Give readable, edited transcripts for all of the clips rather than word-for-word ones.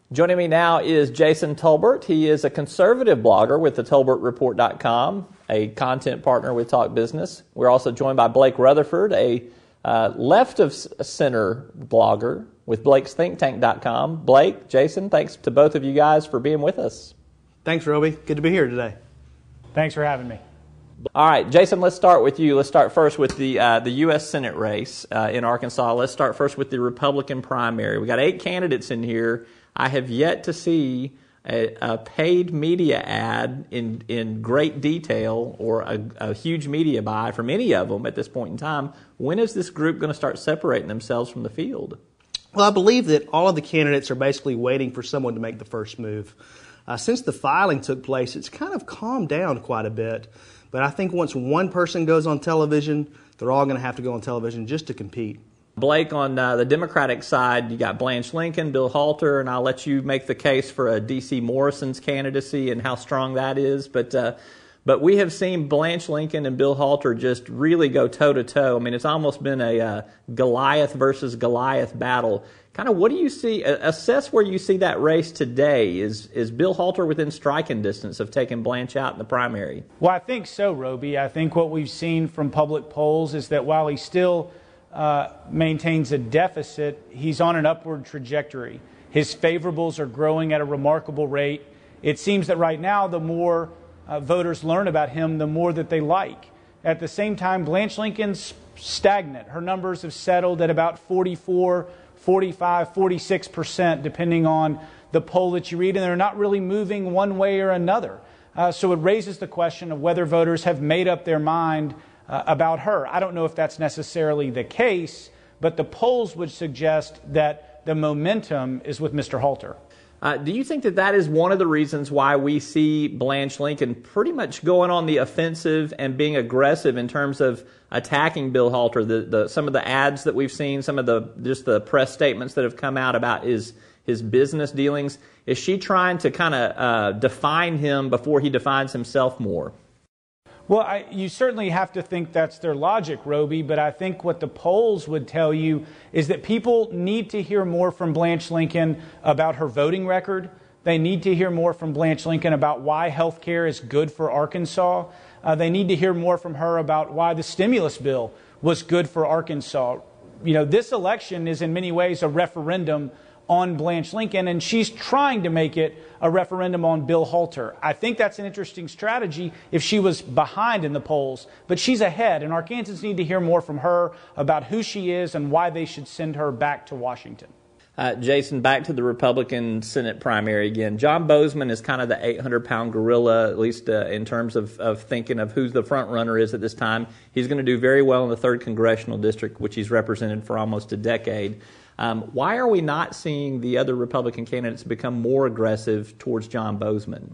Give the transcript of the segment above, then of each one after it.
Joining me now is Jason Tolbert. He is a conservative blogger with the TolbertReport.com, a content partner with Talk Business. We're also joined by Blake Rutherford, a left-of-center blogger with Blake'sThinkTank.com. Blake, Jason, thanks to both of you guys for being with us. Thanks, Roby. Good to be here today. Thanks for having me. All right, Jason, let's start with you. Let's start first with the U.S. Senate race in Arkansas. Let's start first with the Republican primary. We got 8 candidates in here. I have yet to see a paid media ad in great detail or a huge media buy from any of them at this point in time. When is this group going to start separating themselves from the field? Well, I believe that all of the candidates are basically waiting for someone to make the first move. Since the filing took place, it's kind of calmed down quite a bit. But I think once one person goes on television, they're all going to have to go on television just to compete. Blake, on the Democratic side, you got Blanche Lincoln, Bill Halter, and I'll let you make the case for a D.C. Morrison's candidacy and how strong that is. But we have seen Blanche Lincoln and Bill Halter just really go toe-to-toe. I mean, it's almost been a Goliath versus Goliath battle. Kind of what do you see? Assess where you see that race today. Is Bill Halter within striking distance of taking Blanche out in the primary? Well, I think so, Roby. I think what we've seen from public polls is that while he still maintains a deficit, he's on an upward trajectory. His favorables are growing at a remarkable rate. It seems that right now, the more voters learn about him, the more that they like. At the same time, Blanche Lincoln's stagnant. Her numbers have settled at about 44, 45, 46%, depending on the poll that you read, and they're not really moving one way or another. So it raises the question of whether voters have made up their mind about her. I don't know if that's necessarily the case, but the polls would suggest that the momentum is with Mr. Halter. Do you think that is one of the reasons why we see Blanche Lincoln pretty much going on the offensive and being aggressive in terms of attacking Bill Halter? Some of the ads that we've seen, some of the press statements that have come out about his business dealings. Is she trying to kind of define him before he defines himself more? Well, you certainly have to think that's their logic, Roby, but I think what the polls would tell you is that people need to hear more from Blanche Lincoln about her voting record. They need to hear more from Blanche Lincoln about why health care is good for Arkansas. They need to hear more from her about why the stimulus bill was good for Arkansas. You know, this election is in many ways a referendum on Blanche Lincoln, and she's trying to make it a referendum on Bill Halter. I think that's an interesting strategy if she was behind in the polls, but she's ahead, and Arkansans need to hear more from her about who she is and why they should send her back to Washington. Jason, back to the Republican Senate primary again. John Boozman is kind of the 800-pound gorilla, at least in terms of thinking of who the front runner is at this time. He's going to do very well in the 3rd Congressional District, which he's represented for almost a decade. Why are we not seeing the other Republican candidates become more aggressive towards John Boozman?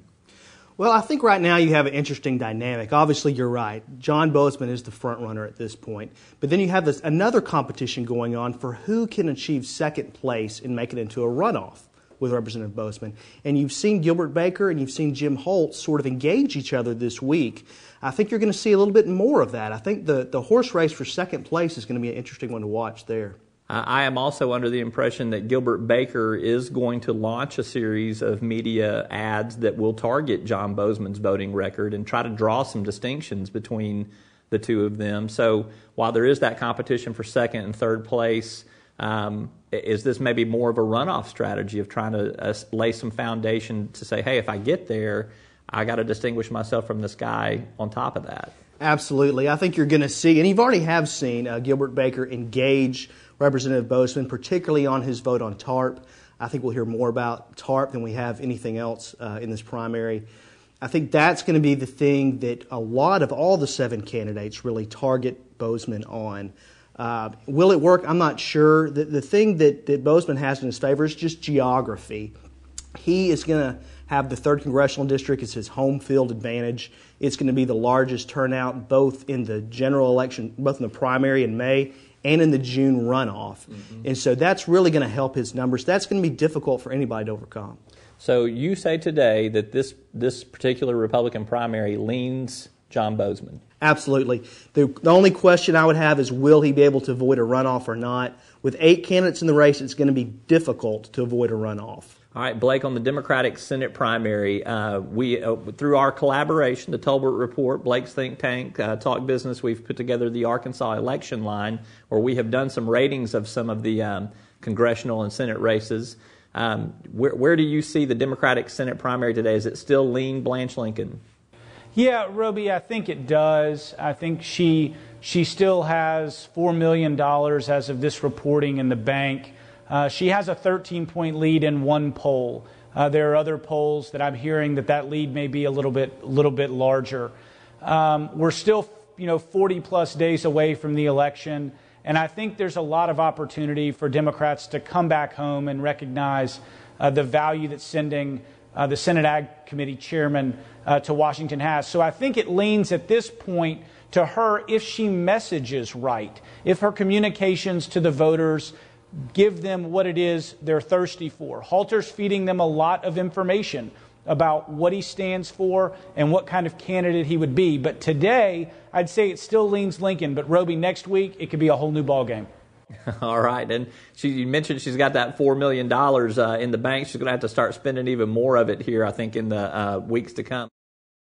Well, I think right now you have an interesting dynamic. Obviously, you're right. John Boozman is the front runner at this point. But then you have another competition going on for who can achieve second place and make it into a runoff with Representative Boozman. And you've seen Gilbert Baker and you've seen Jim Holtz sort of engage each other this week. I think you're going to see a little bit more of that. I think the horse race for second place is going to be an interesting one to watch there. I am also under the impression that Gilbert Baker is going to launch a series of media ads that will target John Boozman's voting record and try to draw some distinctions between the two of them. So while there is that competition for second and third place, is this maybe more of a runoff strategy of trying to lay some foundation to say, hey, if I get there, I got to distinguish myself from this guy on top of that? Absolutely. I think you're going to see, and you've already have seen Gilbert Baker engage Representative Boozman, particularly on his vote on TARP. I think we'll hear more about TARP than we have anything else in this primary. I think that's going to be the thing that a lot of all the 7 candidates really target Boozman on. Will it work? I'm not sure. The thing that Boozman has in his favor is just geography. He is going to have the 3rd Congressional District as his home field advantage. It's going to be the largest turnout both in the general election, both in the primary in May and in the June runoff. Mm-hmm. And so that's really going to help his numbers. That's going to be difficult for anybody to overcome. So you say today that this particular Republican primary leans John Bozeman? Absolutely. The only question I would have is, will he be able to avoid a runoff or not? With 8 candidates in the race, it's going to be difficult to avoid a runoff. All right, Blake, on the Democratic Senate primary, we through our collaboration, the Tolbert Report, Blake's think tank, Talk Business, we've put together the Arkansas election line, where we have done some ratings of some of the congressional and Senate races. Where do you see the Democratic Senate primary today? Is it still lean Blanche Lincoln? Yeah, Roby, I think it does. I think she still has $4 million as of this reporting in the bank. She has a 13-point lead in one poll. There are other polls that I'm hearing that lead may be a little bit larger. We're still, 40-plus days away from the election, and I think there's a lot of opportunity for Democrats to come back home and recognize the value that sending the Senate Ag Committee chairman to Washington has. So I think it leans at this point to her if she messages right, if her communications to the voters give them what it is they're thirsty for. Halter's feeding them a lot of information about what he stands for and what kind of candidate he would be. But today, I'd say it still leans Lincoln. But, Roby, next week, it could be a whole new ballgame. All right. And you mentioned she's got that $4 million in the bank. She's going to have to start spending even more of it here, I think, in the weeks to come.